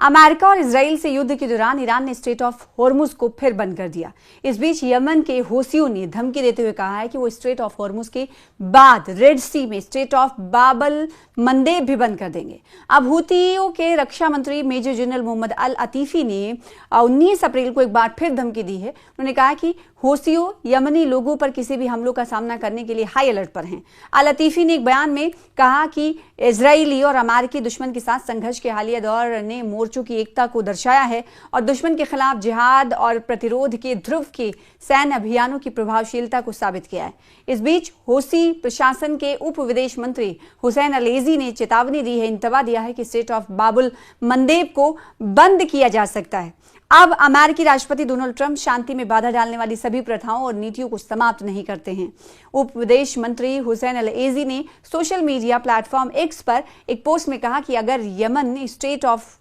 America और Israel से युद्ध के दौरान ईरान ने स्ट्रेट ऑफ हॉर्मुज को फिर बंद कर दिया। इस बीच यमन के हौसियों ने धमकी देते हुए कहा है कि वो स्ट्रेट ऑफ हॉर्मुज के बाद रेड सी में स्ट्रेट ऑफ बाबल मंदेब भी बंद कर देंगे। अब हूतियों के रक्षा मंत्री मेजर जनरल मोहम्मद अल अतीफी ने 19 अप्रैल को एक बार फिर धमकी दी है। उन्होंने कहा कि हौसियों यमनी लोगों पर किसी भी हमलों का सामना करने के लिए हाई अलर्ट पर हैं। अल अतीफी ने एक बयान में कहा कि इजरायली और अमेरिकी दुश्मन के साथ संघर्ष के हालिया दौर ने मोर्चों की एकता को दर्शाया है और दुश्मन के खिलाफ जिहाद और प्रतिरोध के ध्रुव के सैन्य अभियानों की प्रभावशीलता को साबित किया है। इस बीच हौसी प्रशासन के उप विदेश मंत्री हुसैन अलेजी ने चेतावनी दी है, इंतबा दिया है कि स्ट्रेट ऑफ बाबुल मंदेब को बंद किया जा सकता है। अब अमेरिकी राष्ट्रपति डोनाल्ड ट्रंप शांति में बाधा डालने वाली सभी प्रथाओं और नीतियों को समाप्त नहीं करते हैं। उप विदेश मंत्री हुसैन अल-एजी ने सोशल मीडिया प्लेटफॉर्म एक्स पर एक पोस्ट में कहा कि अगर यमन स्ट्रेट ऑफ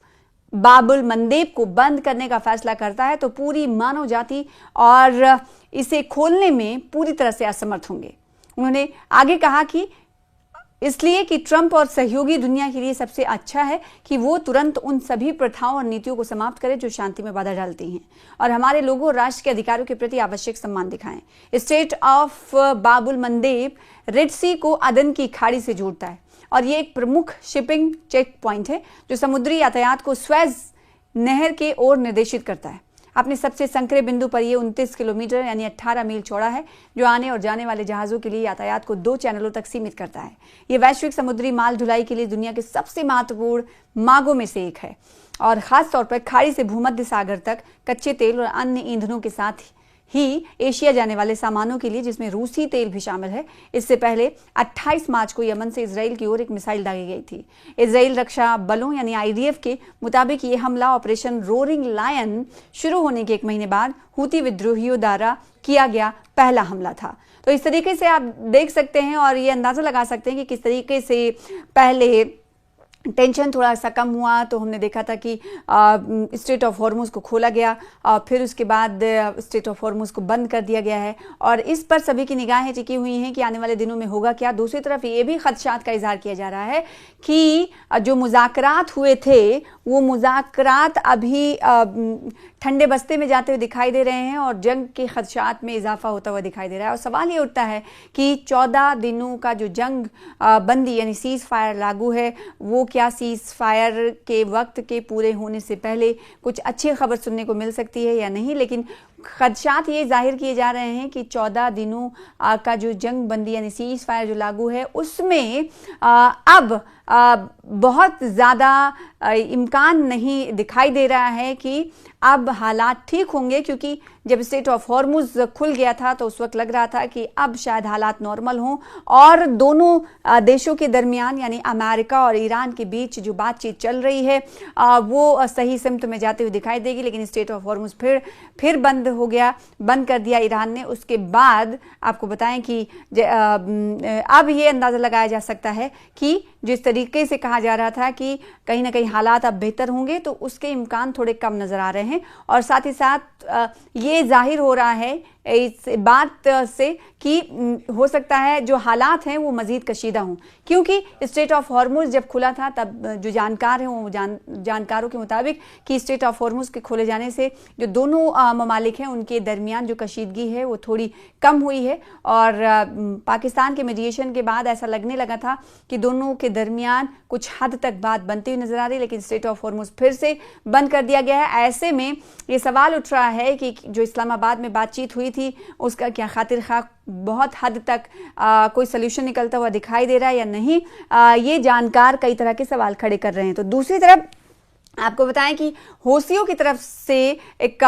बाबुल मंदेब को बंद करने का फैसला करता है तो पूरी मानव जाति और इसे खोलने में पूरी तरह से असमर्थ होंगे। उन्होंने आगे कहा कि इसलिए कि ट्रंप और सहयोगी दुनिया के लिए सबसे अच्छा है कि वो तुरंत उन सभी प्रथाओं और नीतियों को समाप्त करें जो शांति में बाधा डालती हैं और हमारे लोगों और राष्ट्र के अधिकारों के प्रति आवश्यक सम्मान दिखाएं। स्ट्रेट ऑफ बाबुल मंदेब रेड सी को अदन की खाड़ी से जोड़ता है और ये एक प्रमुख शिपिंग चेक पॉइंट है जो समुद्री यातायात को स्वेज नहर के ओर निर्देशित करता है। अपने सबसे संकरे बिंदु पर यह 29 किलोमीटर यानी 18 मील चौड़ा है जो आने और जाने वाले जहाजों के लिए यातायात को 2 चैनलों तक सीमित करता है। यह वैश्विक समुद्री माल ढुलाई के लिए दुनिया के सबसे महत्वपूर्ण मार्गों में से एक है और खास तौर पर खाड़ी से भूमध्य सागर तक कच्चे तेल और अन्य ईंधनों के साथ ही एशिया जाने वाले सामानों के लिए, जिसमें रूसी तेल भी शामिल है। इससे पहले 28 मार्च को यमन से इजराइल की ओर एक मिसाइल दागी गई थी। इजराइल रक्षा बलों यानी आईडीएफ के मुताबिक ये हमला ऑपरेशन रोरिंग लायन शुरू होने के 1 महीने बाद हूती विद्रोहियों द्वारा किया गया पहला हमला था। तो इस तरीके से आप देख सकते हैं और ये अंदाजा लगा सकते हैं कि किस तरीके से पहले टेंशन थोड़ा सा कम हुआ तो हमने देखा था कि स्ट्रेट ऑफ हॉर्मुज को खोला गया और फिर उसके बाद स्ट्रेट ऑफ हॉर्मुज को बंद कर दिया गया है और इस पर सभी की निगाहें टिकी हुई हैं कि आने वाले दिनों में होगा क्या। दूसरी तरफ ये भी खदशात का इजहार किया जा रहा है कि जो मुज़ाकरात हुए थे वो मुज़ाकरात अभी ठंडे बस्ते में जाते हुए दिखाई दे रहे हैं और जंग के खदशात में इजाफा होता हुआ दिखाई दे रहा है। और सवाल ये उठता है कि 14 दिनों का जो जंग बंदी यानी सीज फायर लागू है वो क्या सीज फायर के वक्त के पूरे होने से पहले कुछ अच्छी खबर सुनने को मिल सकती है या नहीं। लेकिन खदशात ये जाहिर किए जा रहे हैं कि 14 दिनों का जो जंग बंदी यानी सीज फायर जो लागू है उसमें अब बहुत ज़्यादा इम्कान नहीं दिखाई दे रहा है कि अब हालात ठीक होंगे, क्योंकि जब स्ट्रेट ऑफ हॉर्मुज खुल गया था तो उस वक्त लग रहा था कि अब शायद हालात नॉर्मल हों और दोनों देशों के दरमियान यानी अमेरिका और ईरान के बीच जो बातचीत चल रही है वो सही सिमत में जाते हुए दिखाई देगी। लेकिन स्ट्रेट ऑफ हॉर्मुज फिर बंद हो गया, बंद कर दिया ईरान ने। उसके बाद आपको बताएं कि अब ये अंदाज़ा लगाया जा सकता है कि जिस तरीके से कहा जा रहा था कि कहीं ना कहीं हालात अब बेहतर होंगे तो उसके इम्कान थोड़े कम नज़र आ रहे हैं और साथ ही साथ ये जाहिर हो रहा है इस बात से कि हो सकता है जो हालात हैं वो मज़ीद कशीदा हों, क्योंकि स्ट्रेट ऑफ हॉर्मुज जब खुला था तब जो जानकार हैं वो जानकारों के मुताबिक कि स्ट्रेट ऑफ हॉर्मुज के खोले जाने से जो दोनों ममालिक हैं उनके दरमियान जो कशीदगी है वो थोड़ी कम हुई है और पाकिस्तान के मीडिएशन के बाद ऐसा लगने लगा था कि दोनों के दरमियान कुछ हद तक बात बनती हुई नजर आ रही, लेकिन स्ट्रेट ऑफ हॉर्मुज फिर से बंद कर दिया गया है। ऐसे में ये सवाल उठ रहा है कि जो इस्लामाबाद में बातचीत हुई थी उसका क्या खातिर खा बहुत हद तक कोई सलूशन निकलता हुआ दिखाई दे रहा है या नहीं, ये जानकार कई तरह के सवाल खड़े कर रहे हैं। तो दूसरी तरफ आपको बताएं कि हौसियों की तरफ से एक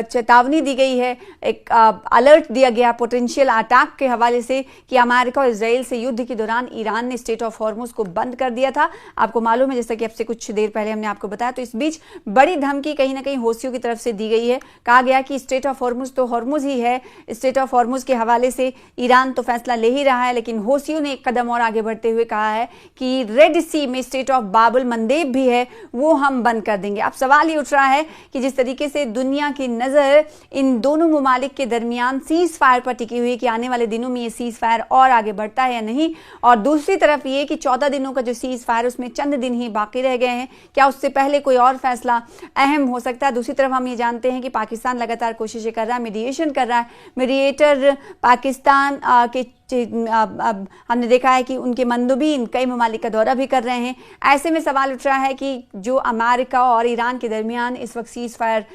चेतावनी दी गई है, एक अलर्ट दिया गया पोटेंशियल अटैक के हवाले से कि अमेरिका और इजराइल से युद्ध के दौरान ईरान ने स्ट्रेट ऑफ हॉर्मुज को बंद कर दिया था। आपको मालूम है, जैसा कि अब से कुछ देर पहले हमने आपको बताया। तो इस बीच बड़ी धमकी कहीं ना कहीं हौसियों की तरफ से दी गई है। कहा गया कि स्ट्रेट ऑफ हॉर्मुज तो हॉर्मुज ही है, स्ट्रेट ऑफ हॉर्मुज के हवाले से ईरान तो फैसला ले ही रहा है, लेकिन हौसियों ने एक कदम और आगे बढ़ते हुए कहा है कि रेड सी में स्ट्रेट ऑफ बाबुल मंदेब भी है, वो हम बंद कर देंगे। अब सवाल ये उठ रहा है कि जिस तरीके से दुनिया की नज़र इन दोनों ममालिक के दरमियान सीज फायर पर टिकी हुई है कि आने वाले दिनों में ये सीज फायर और आगे बढ़ता है या नहीं, और दूसरी तरफ ये कि 14 दिनों का जो सीज फायर उसमें चंद दिन ही बाकी रह गए हैं, क्या उससे पहले कोई और फैसला अहम हो सकता है। दूसरी तरफ हम ये जानते हैं कि पाकिस्तान लगातार कोशिशें कर रहा है, मीडिएशन कर रहा है। मीडिएटर पाकिस्तान के अब हमने देखा है कि उनके मंदुबीन कई ममालिक का दौरा भी कर रहे हैं। ऐसे में सवाल उठ रहा है कि जो अमेरिका और ईरान के दरमियान इस वक्त सीज फायर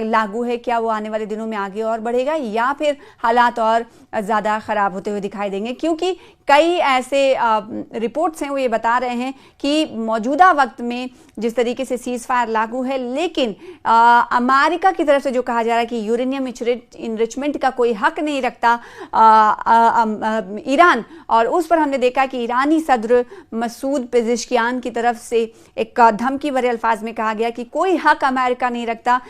लागू है, क्या वो आने वाले दिनों में आगे और बढ़ेगा या फिर हालात और ज़्यादा ख़राब होते हुए दिखाई देंगे, क्योंकि कई ऐसे रिपोर्ट्स हैं वो ये बता रहे हैं कि मौजूदा वक्त में जिस तरीके से सीज फायर लागू है, लेकिन अमेरिका की तरफ से जो कहा जा रहा है कि यूरेनियम इनरिचमेंट का कोई हक नहीं रखता ईरान, और उस पर हमने देखा कि ईरानी सदर मसूद पेज़ेश्कियान की तरफ से एक धमकी भरे अल्फाज में कहा गया कि कोई हक अमेरिका नहीं रखता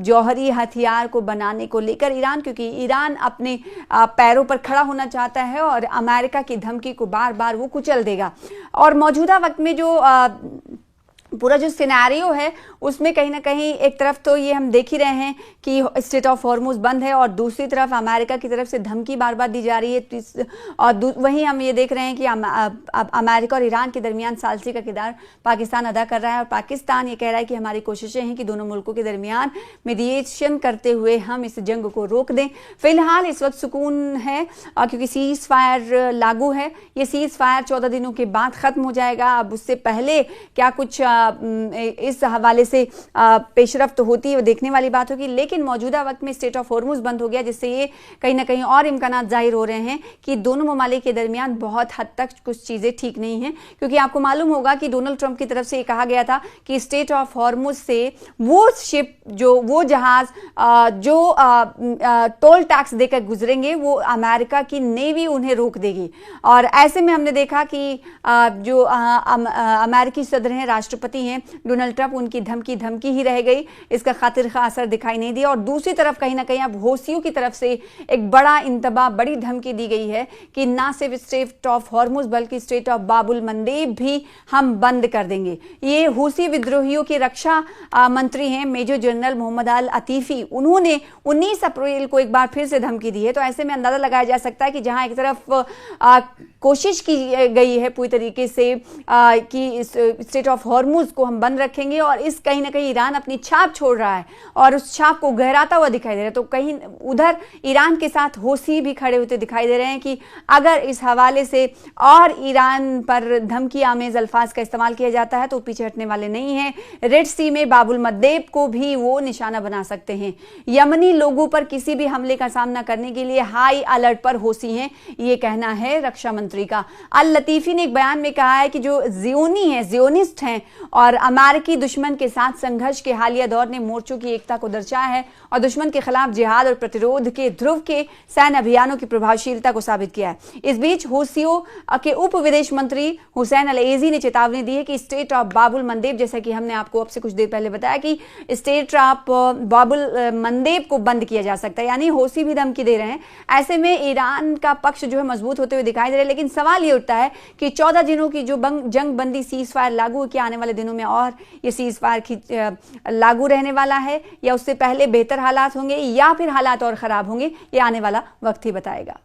जौहरी हथियार को बनाने को लेकर ईरान, क्योंकि ईरान अपने पैरों पर खड़ा होना चाहता है और अमेरिका की धमकी को बार बार वो कुचल देगा। और मौजूदा वक्त में जो पूरा जो सिनेरियो है उसमें कहीं ना कहीं एक तरफ तो ये हम देख ही रहे हैं कि स्ट्रेट ऑफ हॉर्मुज बंद है और दूसरी तरफ अमेरिका की तरफ से धमकी बार बार दी जा रही है, और वहीं हम ये देख रहे हैं कि अमेरिका और ईरान के दरमियान सालसी का किरदार पाकिस्तान अदा कर रहा है, और पाकिस्तान ये कह रहा है कि हमारी कोशिशें हैं कि दोनों मुल्कों के दरमियान मीडिएशन करते हुए हम इस जंग को रोक दें। फिलहाल इस वक्त सुकून है क्योंकि सीज फायर लागू है। ये सीज फायर 14 दिनों के बाद ख़त्म हो जाएगा। अब उससे पहले क्या कुछ इस हवाले से पेशरफ्त होती है वो देखने वाली बात होगी, लेकिन मौजूदा वक्त में स्ट्रेट ऑफ हॉर्मुज बंद हो गया, जिससे ये कहीं ना कहीं और इम्कानात जाहिर हो रहे हैं कि दोनों ममालिक के दरमियान बहुत हद तक कुछ चीज़ें ठीक नहीं हैं। क्योंकि आपको मालूम होगा कि डोनाल्ड ट्रंप की तरफ से ये कहा गया था कि स्ट्रेट ऑफ हॉर्मुज से वो शिप वो जहाज जो टोल टैक्स देकर गुजरेंगे वो अमेरिका की नेवी उन्हें रोक देगी। और ऐसे में हमने देखा कि जो अमेरिकी सदर हैं, राष्ट्रपति हैं डोनाल्ड ट्रंप, उनकी धमकी ही रह गई, इसका खातिर खा असर दिखाई नहीं दिया। और दूसरी तरफ कहीं ना कहीं अब हौसियों की तरफ से एक बड़ा इंतबा, बड़ी धमकी दी गई है कि ना सिर्फ स्ट्रेट ऑफ हॉर्मुज बल्कि स्ट्रेट ऑफ बाबुल मंदेब भी हम बंद कर देंगे। ये हौसी विद्रोहियों के रक्षा मंत्री हैं मेजर जनरल मोहम्मद अल अतीफी, उन्होंने 19 अप्रैल को एक बार फिर से धमकी दी है। तो ऐसे में अंदाजा लगाया जा सकता है कि जहां एक तरफ कोशिश की गई है पूरी तरीके से कि स्ट्रेट ऑफ हॉर्मुज को हम बंद रखेंगे, और इस कहीं ना कहीं ईरान अपनी छाप छोड़ रहा है और उस छाप को गहराता हुआ दिखाई दे रहा है। तो कहीं उधर ईरान के साथ हौसी भी खड़े होते दिखाई दे रहे हैं कि अगर इस हवाले से और ईरान पर धमकी आमेज अल्फाज का इस्तेमाल किया जाता है तो पीछे हटने वाले नहीं हैं। रेड सी में बाबुल मंदेब को भी वो निशाना बना सकते हैं। यमनी लोगों पर किसी भी हमले का सामना करने के लिए हाई अलर्ट पर हौसी हैं, ये कहना है रक्षा मंत्री का। अल लतीफी ने एक बयान में कहा है कि जो जियोनिस्ट हैं और अमेरिकी दुश्मन के साथ संघर्ष के हालिया दौर ने मोर्चों की एकता को दर्शाया है और दुश्मन के खिलाफ जिहाद और प्रतिरोध के ध्रुव के सैन्य अभियानों की प्रभावशीलता को साबित किया है। इस बीच हौसियों के उप विदेश मंत्री हुसैन अल एजी ने चेतावनी दी है कि स्ट्रेट ऑफ बाबुल मंदेब, जैसा कि हमने आपको अब से कुछ देर पहले बताया कि स्ट्रेट ऑफ बाबुल मंदेब को बंद किया जा सकता है, यानी हौसी भी धमकी दे रहे हैं। ऐसे में ईरान का पक्ष जो है मजबूत होते हुए दिखाई दे रहा है, लेकिन सवाल ये उठता है कि 14 दिनों की जो जंग बंदी सीज फायर लागू किया, आने वाले दिनों में और ये सीज फायर लागू रहने वाला है या उससे पहले बेहतर हालात होंगे या फिर हालात और खराब होंगे, ये आने वाला वक्त ही बताएगा।